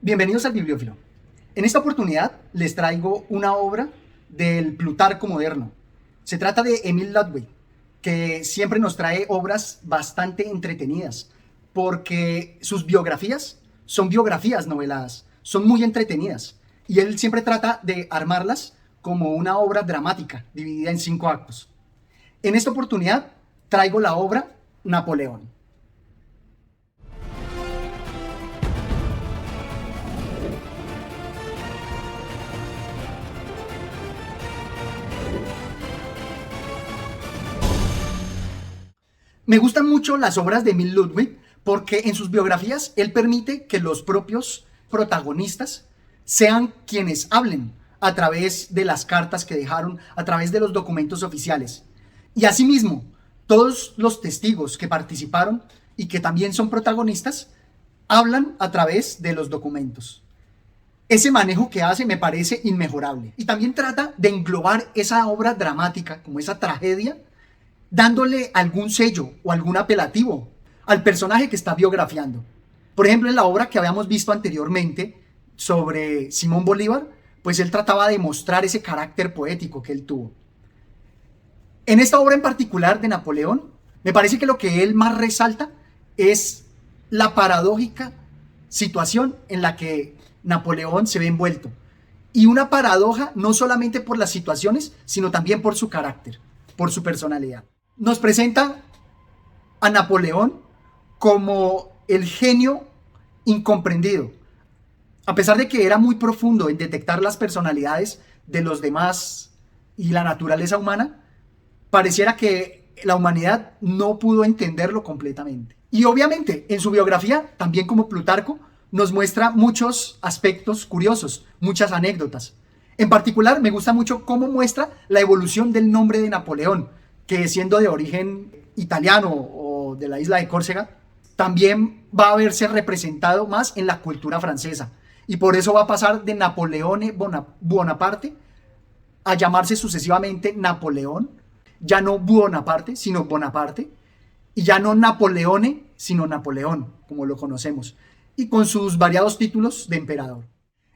Bienvenidos al Bibliófilo. En esta oportunidad les traigo una obra del Plutarco moderno. Se trata de Emil Ludwig, que siempre nos trae obras bastante entretenidas, porque sus biografías son biografías noveladas, son muy entretenidas, y él siempre trata de armarlas como una obra dramática, dividida en 5 actos. En esta oportunidad traigo la obra Napoleón. Me gustan mucho las obras de Emil Ludwig porque en sus biografías él permite que los propios protagonistas sean quienes hablen a través de las cartas que dejaron, a través de los documentos oficiales. Y asimismo, todos los testigos que participaron y que también son protagonistas, hablan a través de los documentos. Ese manejo que hace me parece inmejorable. Y también trata de englobar esa obra dramática, como esa tragedia, dándole algún sello o algún apelativo al personaje que está biografiando. Por ejemplo, en la obra que habíamos visto anteriormente sobre Simón Bolívar, pues él trataba de mostrar ese carácter poético que él tuvo. En esta obra en particular de Napoleón, me parece que lo que él más resalta es la paradójica situación en la que Napoleón se ve envuelto. Y una paradoja no solamente por las situaciones, sino también por su carácter, por su personalidad. Nos presenta a Napoleón como el genio incomprendido. A pesar de que era muy profundo en detectar las personalidades de los demás y la naturaleza humana, pareciera que la humanidad no pudo entenderlo completamente. Y obviamente en su biografía, también como Plutarco, nos muestra muchos aspectos curiosos, muchas anécdotas. En particular, me gusta mucho cómo muestra la evolución del nombre de Napoleón, que siendo de origen italiano o de la isla de Córcega, también va a verse representado más en la cultura francesa. Y por eso va a pasar de Napoleone Bonaparte a llamarse sucesivamente Napoleón, ya no Bonaparte, sino Bonaparte, y ya no Napoleone, sino Napoleón, como lo conocemos, y con sus variados títulos de emperador.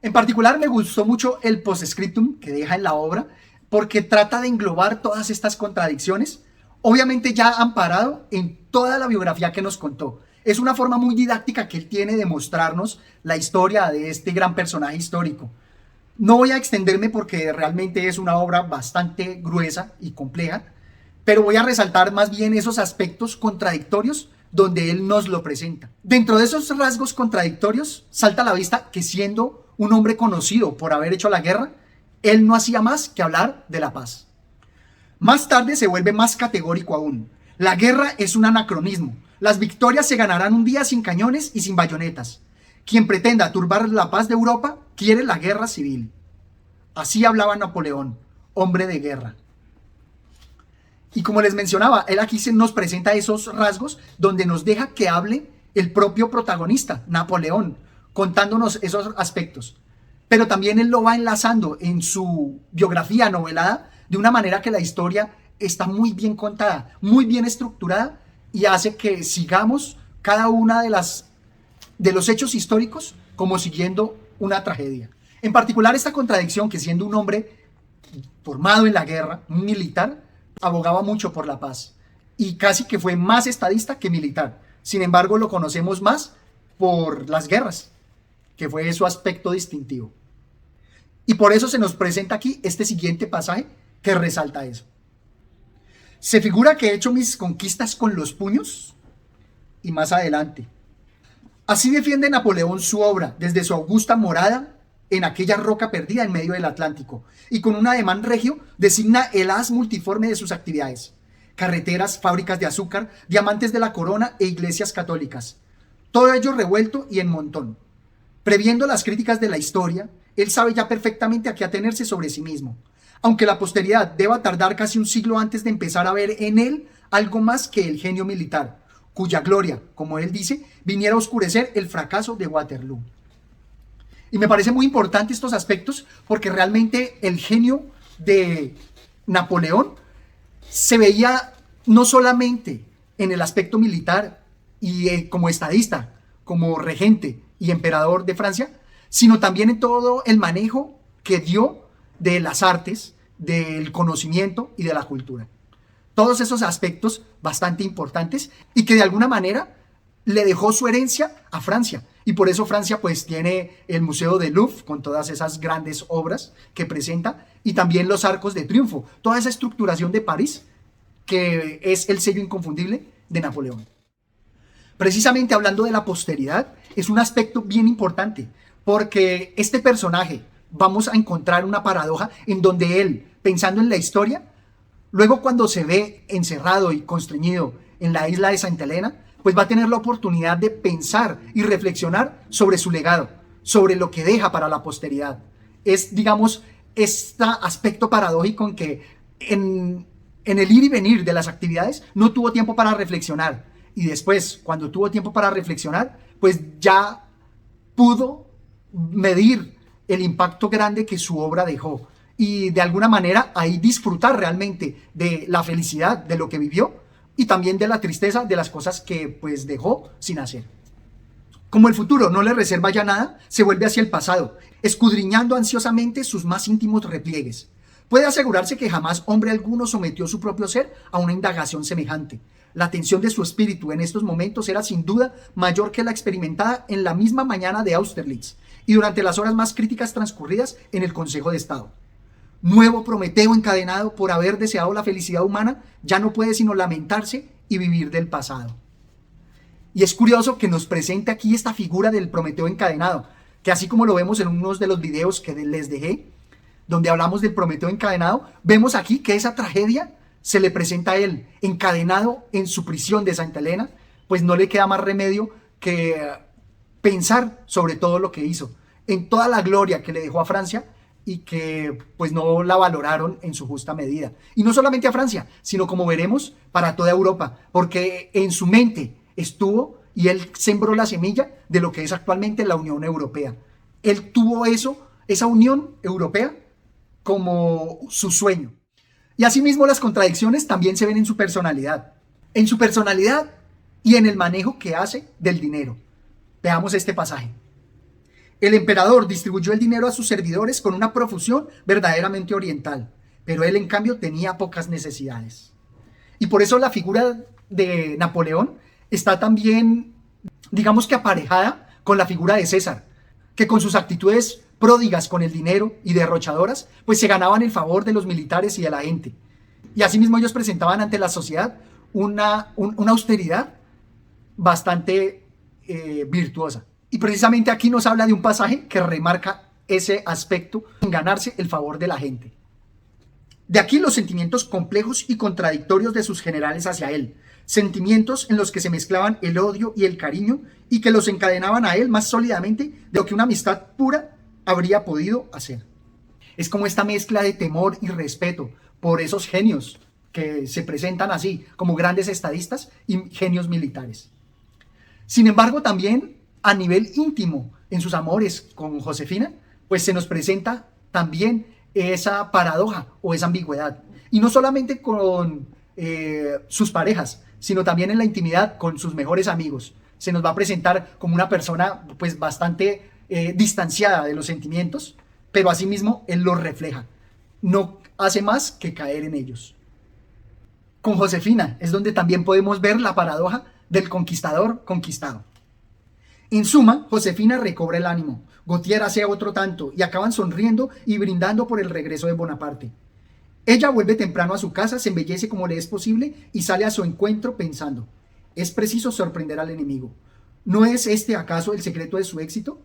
En particular me gustó mucho el postscriptum que deja en la obra, porque trata de englobar todas estas contradicciones, obviamente ya amparado en toda la biografía que nos contó. Es una forma muy didáctica que él tiene de mostrarnos la historia de este gran personaje histórico. No voy a extenderme porque realmente es una obra bastante gruesa y compleja, pero voy a resaltar más bien esos aspectos contradictorios donde él nos lo presenta. Dentro de esos rasgos contradictorios salta a la vista que siendo un hombre conocido por haber hecho la guerra, él no hacía más que hablar de la paz. Más tarde se vuelve más categórico aún. La guerra es un anacronismo. Las victorias se ganarán un día sin cañones y sin bayonetas. Quien pretenda turbar la paz de Europa quiere la guerra civil. Así hablaba Napoleón, hombre de guerra. Y como les mencionaba, él aquí nos presenta esos rasgos donde nos deja que hable el propio protagonista, Napoleón, contándonos esos aspectos. Pero también él lo va enlazando en su biografía novelada de una manera que la historia está muy bien contada, muy bien estructurada y hace que sigamos cada una de los hechos históricos como siguiendo una tragedia. En particular esta contradicción que siendo un hombre formado en la guerra, un militar, abogaba mucho por la paz y casi que fue más estadista que militar. Sin embargo, lo conocemos más por las guerras, que fue su aspecto distintivo. Y por eso se nos presenta aquí este siguiente pasaje que resalta eso. Se figura que he hecho mis conquistas con los puños, y más adelante. Así defiende Napoleón su obra desde su augusta morada en aquella roca perdida en medio del Atlántico, y con un ademán regio designa el haz multiforme de sus actividades: carreteras, fábricas de azúcar, diamantes de la corona e iglesias católicas. Todo ello revuelto y en montón. Previendo las críticas de la historia, él sabe ya perfectamente a qué atenerse sobre sí mismo, aunque la posteridad deba tardar casi un siglo antes de empezar a ver en él algo más que el genio militar, cuya gloria, como él dice, viniera a oscurecer el fracaso de Waterloo. Y me parece muy importante estos aspectos porque realmente el genio de Napoleón se veía no solamente en el aspecto militar y como estadista, como regente y emperador de Francia, sino también en todo el manejo que dio de las artes, del conocimiento y de la cultura. Todos esos aspectos bastante importantes y que de alguna manera le dejó su herencia a Francia. Y por eso Francia pues tiene el Museo del Louvre con todas esas grandes obras que presenta y también los Arcos de Triunfo, toda esa estructuración de París que es el sello inconfundible de Napoleón. Precisamente hablando de la posteridad, es un aspecto bien importante porque este personaje, vamos a encontrar una paradoja en donde él, pensando en la historia, luego cuando se ve encerrado y constreñido en la isla de Santa Elena, pues va a tener la oportunidad de pensar y reflexionar sobre su legado, sobre lo que deja para la posteridad. Es, digamos, este aspecto paradójico en que en el ir y venir de las actividades no tuvo tiempo para reflexionar. Y después, cuando tuvo tiempo para reflexionar, pues ya pudo medir el impacto grande que su obra dejó. Y de alguna manera ahí disfrutar realmente de la felicidad de lo que vivió y también de la tristeza de las cosas que pues dejó sin hacer. Como el futuro no le reserva ya nada, se vuelve hacia el pasado, escudriñando ansiosamente sus más íntimos repliegues. Puede asegurarse que jamás hombre alguno sometió su propio ser a una indagación semejante. La tensión de su espíritu en estos momentos era sin duda mayor que la experimentada en la misma mañana de Austerlitz y durante las horas más críticas transcurridas en el Consejo de Estado. Nuevo Prometeo encadenado por haber deseado la felicidad humana, ya no puede sino lamentarse y vivir del pasado. Y es curioso que nos presente aquí esta figura del Prometeo encadenado, que así como lo vemos en unos de los videos que les dejé, donde hablamos del Prometeo encadenado, vemos aquí que esa tragedia se le presenta a él encadenado en su prisión de Santa Elena, pues no le queda más remedio que pensar sobre todo lo que hizo, en toda la gloria que le dejó a Francia, y que pues no la valoraron en su justa medida. Y no solamente a Francia, sino como veremos para toda Europa, porque en su mente estuvo y él sembró la semilla de lo que es actualmente la Unión Europea. Él tuvo eso, esa Unión Europea, como su sueño. Y asimismo las contradicciones también se ven en su personalidad. En su personalidad y en el manejo que hace del dinero. Veamos este pasaje. El emperador distribuyó el dinero a sus servidores con una profusión verdaderamente oriental, pero él en cambio tenía pocas necesidades. Y por eso la figura de Napoleón está también, digamos que aparejada con la figura de César, que con sus actitudes pródigas con el dinero y derrochadoras, pues se ganaban el favor de los militares y de la gente. Y asimismo ellos presentaban ante la sociedad una austeridad bastante virtuosa. Y precisamente aquí nos habla de un pasaje que remarca ese aspecto en ganarse el favor de la gente. De aquí los sentimientos complejos y contradictorios de sus generales hacia él, sentimientos en los que se mezclaban el odio y el cariño y que los encadenaban a él más sólidamente de lo que una amistad pura habría podido hacer. Es como esta mezcla de temor y respeto por esos genios que se presentan así como grandes estadistas y genios militares. Sin embargo, también a nivel íntimo, en sus amores con Josefina, pues se nos presenta también esa paradoja o esa ambigüedad. Y no solamente con sus parejas, sino también en la intimidad con sus mejores amigos. Se nos va a presentar como una persona pues bastante distanciada de los sentimientos, pero asimismo él los refleja. No hace más que caer en ellos. Con Josefina es donde también podemos ver la paradoja del conquistador conquistado. En suma, Josefina recobra el ánimo, Gautier hace otro tanto y acaban sonriendo y brindando por el regreso de Bonaparte. Ella vuelve temprano a su casa, se embellece como le es posible y sale a su encuentro pensando: es preciso sorprender al enemigo. ¿No es este acaso el secreto de su éxito?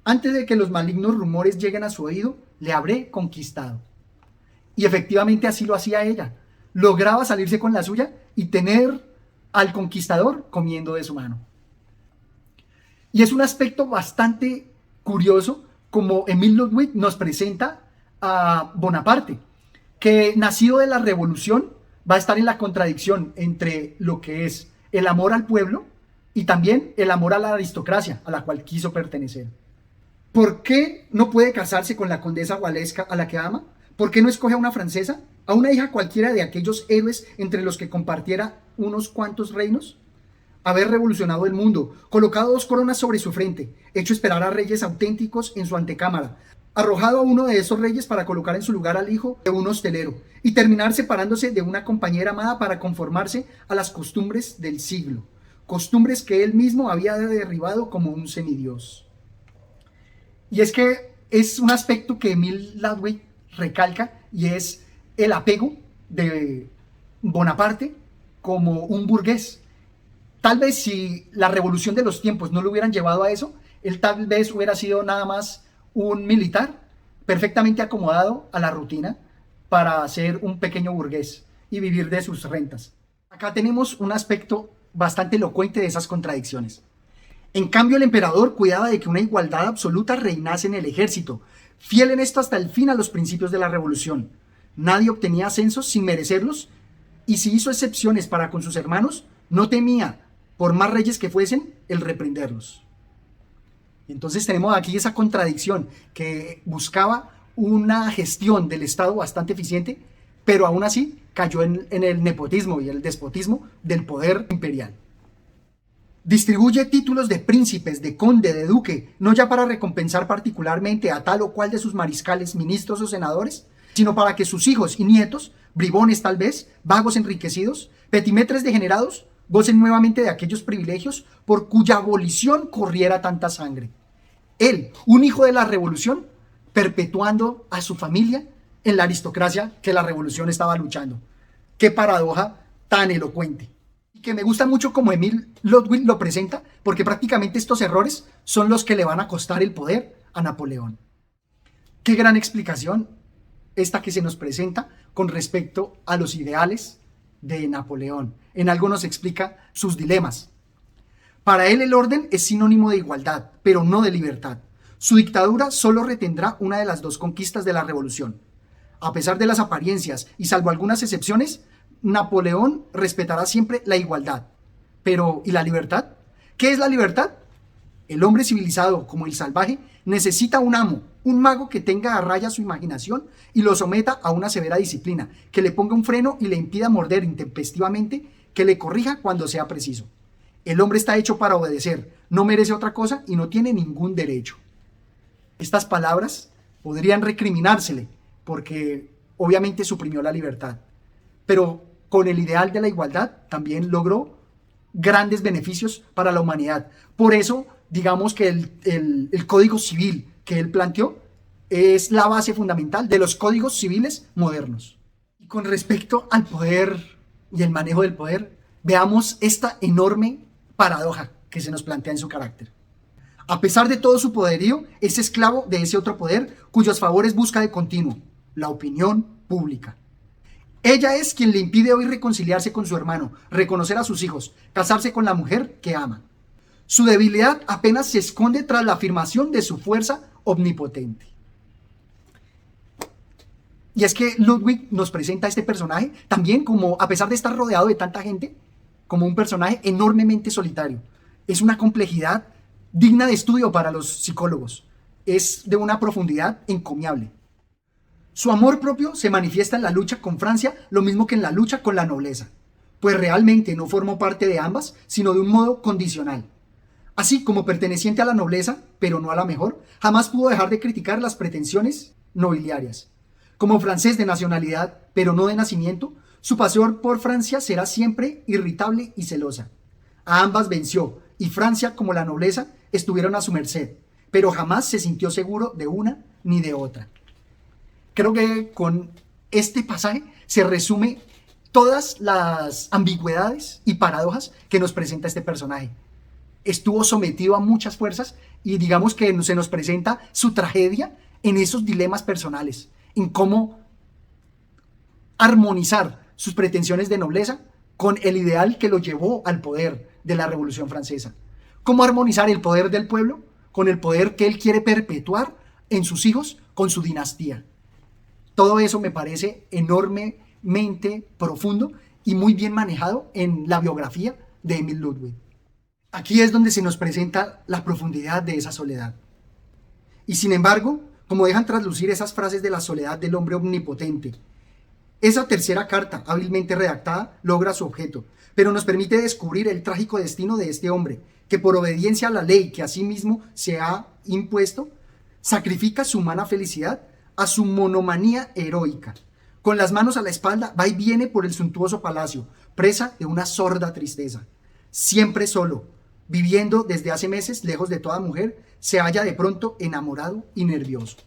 Antes de que los malignos rumores lleguen a su oído, le habré conquistado. Y efectivamente así lo hacía ella. Lograba salirse con la suya y tener al conquistador comiendo de su mano. Y es un aspecto bastante curioso como Émile Ludwig nos presenta a Bonaparte, que nacido de la revolución va a estar en la contradicción entre lo que es el amor al pueblo y también el amor a la aristocracia a la cual quiso pertenecer. ¿Por qué no puede casarse con la condesa Waleska a la que ama? ¿Por qué no escoge a una francesa? ¿A una hija cualquiera de aquellos héroes entre los que compartiera unos cuantos reinos? haber revolucionado el mundo, colocado 2 coronas sobre su frente, hecho esperar a reyes auténticos en su antecámara, arrojado a uno de esos reyes para colocar en su lugar al hijo de un hostelero y terminar separándose de una compañera amada para conformarse a las costumbres del siglo, costumbres que él mismo había derribado como un semidios. Y es que es un aspecto que Emile Ludwig recalca, y es el apego de Bonaparte como un burgués. Tal vez si la revolución de los tiempos no lo hubieran llevado a eso, él tal vez hubiera sido nada más un militar perfectamente acomodado a la rutina para ser un pequeño burgués y vivir de sus rentas. Acá tenemos un aspecto bastante elocuente de esas contradicciones. En cambio, el emperador cuidaba de que una igualdad absoluta reinase en el ejército, fiel en esto hasta el fin a los principios de la revolución. Nadie obtenía ascensos sin merecerlos, y si hizo excepciones para con sus hermanos, no temía, por más reyes que fuesen, el reprenderlos. Entonces tenemos aquí esa contradicción, que buscaba una gestión del Estado bastante eficiente, pero aún así cayó en el nepotismo y el despotismo del poder imperial. Distribuye títulos de príncipes, de conde, de duque, no ya para recompensar particularmente a tal o cual de sus mariscales, ministros o senadores, sino para que sus hijos y nietos, bribones tal vez, vagos enriquecidos, petimetres degenerados, gocen nuevamente de aquellos privilegios por cuya abolición corriera tanta sangre. Él, un hijo de la revolución, perpetuando a su familia en la aristocracia que la revolución estaba luchando. Qué paradoja tan elocuente. Y que me gusta mucho como Emile Ludwig lo presenta, porque prácticamente estos errores son los que le van a costar el poder a Napoleón. Qué gran explicación esta que se nos presenta con respecto a los ideales de Napoleón. En algo nos explica sus dilemas. Para él el orden es sinónimo de igualdad, pero no de libertad. Su dictadura solo retendrá una de las 2 conquistas de la revolución. A pesar de las apariencias y salvo algunas excepciones, Napoleón respetará siempre la igualdad. Pero, ¿y la libertad? ¿Qué es la libertad? El hombre civilizado, como el salvaje, necesita un amo, un mago que tenga a raya su imaginación y lo someta a una severa disciplina, que le ponga un freno y le impida morder intempestivamente, que le corrija cuando sea preciso. El hombre está hecho para obedecer, no merece otra cosa y no tiene ningún derecho. Estas palabras podrían recriminársele, porque obviamente suprimió la libertad, pero con el ideal de la igualdad también logró grandes beneficios para la humanidad. Por eso, digamos que el Código Civil que él planteó es la base fundamental de los códigos civiles modernos. Y con respecto al poder y el manejo del poder, veamos esta enorme paradoja que se nos plantea en su carácter. A pesar de todo su poderío, es esclavo de ese otro poder cuyos favores busca de continuo, la opinión pública. Ella es quien le impide hoy reconciliarse con su hermano, reconocer a sus hijos, casarse con la mujer que ama. Su debilidad apenas se esconde tras la afirmación de su fuerza omnipotente. Y es que Ludwig nos presenta a este personaje también como, a pesar de estar rodeado de tanta gente, como un personaje enormemente solitario. Es una complejidad digna de estudio para los psicólogos. Es de una profundidad encomiable. Su amor propio se manifiesta en la lucha con Francia, lo mismo que en la lucha con la nobleza, pues realmente no formó parte de ambas, sino de un modo condicional. Así como perteneciente a la nobleza, pero no a la mejor, jamás pudo dejar de criticar las pretensiones nobiliarias. Como francés de nacionalidad, pero no de nacimiento, su pasión por Francia será siempre irritable y celosa. A ambas venció, y Francia como la nobleza estuvieron a su merced, pero jamás se sintió seguro de una ni de otra. Creo que con este pasaje se resume todas las ambigüedades y paradojas que nos presenta este personaje. Estuvo sometido a muchas fuerzas y digamos que se nos presenta su tragedia en esos dilemas personales, en cómo armonizar sus pretensiones de nobleza con el ideal que lo llevó al poder de la Revolución Francesa. Cómo armonizar el poder del pueblo con el poder que él quiere perpetuar en sus hijos con su dinastía. Todo eso me parece enormemente profundo y muy bien manejado en la biografía de Emile Ludwig. Aquí es donde se nos presenta la profundidad de esa soledad. Y sin embargo, como dejan traslucir esas frases de la soledad del hombre omnipotente, Esa tercera carta, hábilmente redactada, logra su objeto, pero nos permite descubrir el trágico destino de este hombre, que por obediencia a la ley que a sí mismo se ha impuesto, sacrifica su humana felicidad a su monomanía heroica. Con las manos a la espalda, va y viene por el suntuoso palacio, presa de una sorda tristeza. Siempre solo, viviendo desde hace meses lejos de toda mujer, se halla de pronto enamorado y nervioso.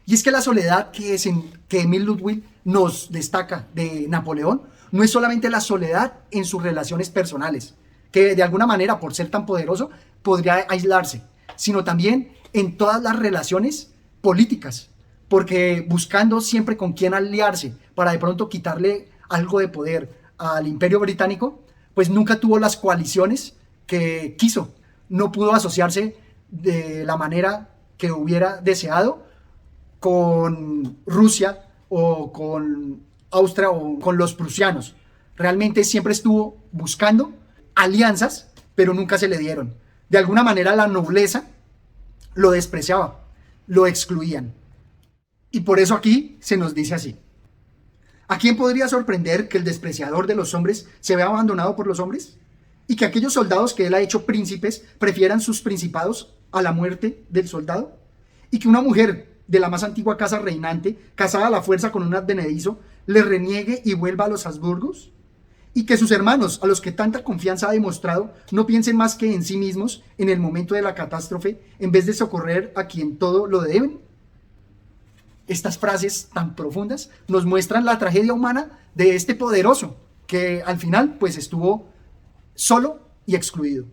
Y es que la soledad que Emil Ludwig nos destaca de Napoleón no es solamente la soledad en sus relaciones personales, que de alguna manera, por ser tan poderoso, podría aislarse, sino también en todas las relaciones políticas, porque buscando siempre con quién aliarse para de pronto quitarle algo de poder al Imperio Británico, pues nunca tuvo las coaliciones que quiso, no pudo asociarse de la manera que hubiera deseado con Rusia o con Austria o con los prusianos. Realmente siempre estuvo buscando alianzas, pero nunca se le dieron. De alguna manera la nobleza lo despreciaba, lo excluían. Y por eso aquí se nos dice así: ¿a quién podría sorprender que el despreciador de los hombres se vea abandonado por los hombres? ¿Y que aquellos soldados que él ha hecho príncipes prefieran sus principados a la muerte del soldado? ¿Y que una mujer de la más antigua casa reinante, casada a la fuerza con un advenedizo, le reniegue y vuelva a los Habsburgos? ¿Y que sus hermanos, a los que tanta confianza ha demostrado, no piensen más que en sí mismos en el momento de la catástrofe, en vez de socorrer a quien todo lo deben? Estas frases tan profundas nos muestran la tragedia humana de este poderoso, que al final pues estuvo solo y excluido.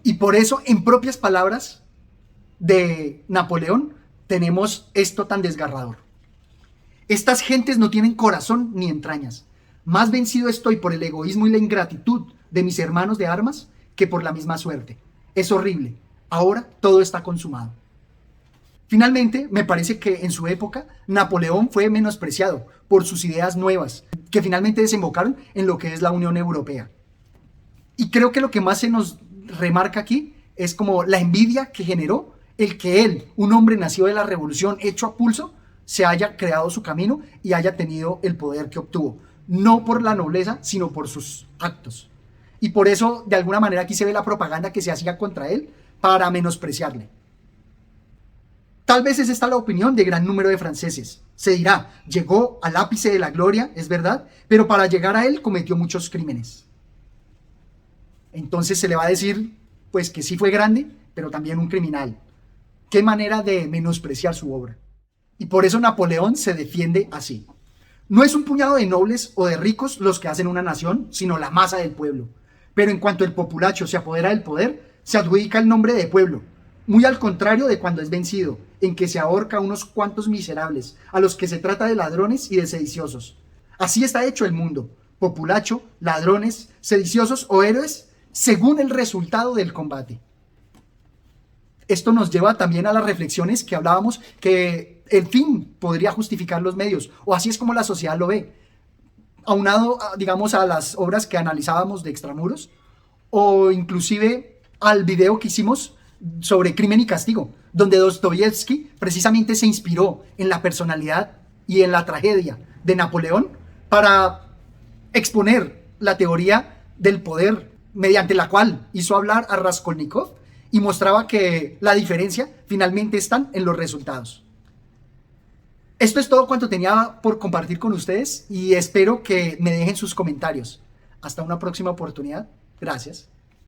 Y por eso, en propias palabras de Napoleón, tenemos esto tan desgarrador: estas gentes no tienen corazón ni entrañas. Más vencido estoy por el egoísmo y la ingratitud de mis hermanos de armas que por la misma suerte. Es horrible. Ahora todo está consumado. Finalmente, me parece que en su época Napoleón fue menospreciado por sus ideas nuevas, que finalmente desembocaron en lo que es la Unión Europea. Y creo que lo que más se nos remarca aquí es como la envidia que generó el que él, un hombre nacido de la revolución, hecho a pulso, se haya creado su camino y haya tenido el poder que obtuvo. No por la nobleza, sino por sus actos. Y por eso, de alguna manera, aquí se ve la propaganda que se hacía contra él para menospreciarle. Tal vez es esta la opinión de gran número de franceses. Se dirá, llegó al ápice de la gloria, es verdad, pero para llegar a él cometió muchos crímenes. Entonces se le va a decir, pues, que sí fue grande, pero también un criminal. Qué manera de menospreciar su obra. Y por eso Napoleón se defiende así: no es un puñado de nobles o de ricos los que hacen una nación, sino la masa del pueblo. Pero en cuanto el populacho se apodera del poder, se adjudica el nombre de pueblo, muy al contrario de cuando es vencido, en que se ahorca a unos cuantos miserables, a los que se trata de ladrones y de sediciosos. Así está hecho el mundo: populacho, ladrones, sediciosos o héroes, según el resultado del combate. Esto nos lleva también a las reflexiones que hablábamos, que el fin podría justificar los medios, o así es como la sociedad lo ve. Aunado, digamos, a las obras que analizábamos de Extramuros, o inclusive al video que hicimos sobre Crimen y Castigo, donde Dostoyevsky precisamente se inspiró en la personalidad y en la tragedia de Napoleón para exponer la teoría del poder, mediante la cual hizo hablar a Raskolnikov y mostraba que la diferencia finalmente está en los resultados. Esto es todo cuanto tenía por compartir con ustedes y espero que me dejen sus comentarios. Hasta una próxima oportunidad. Gracias.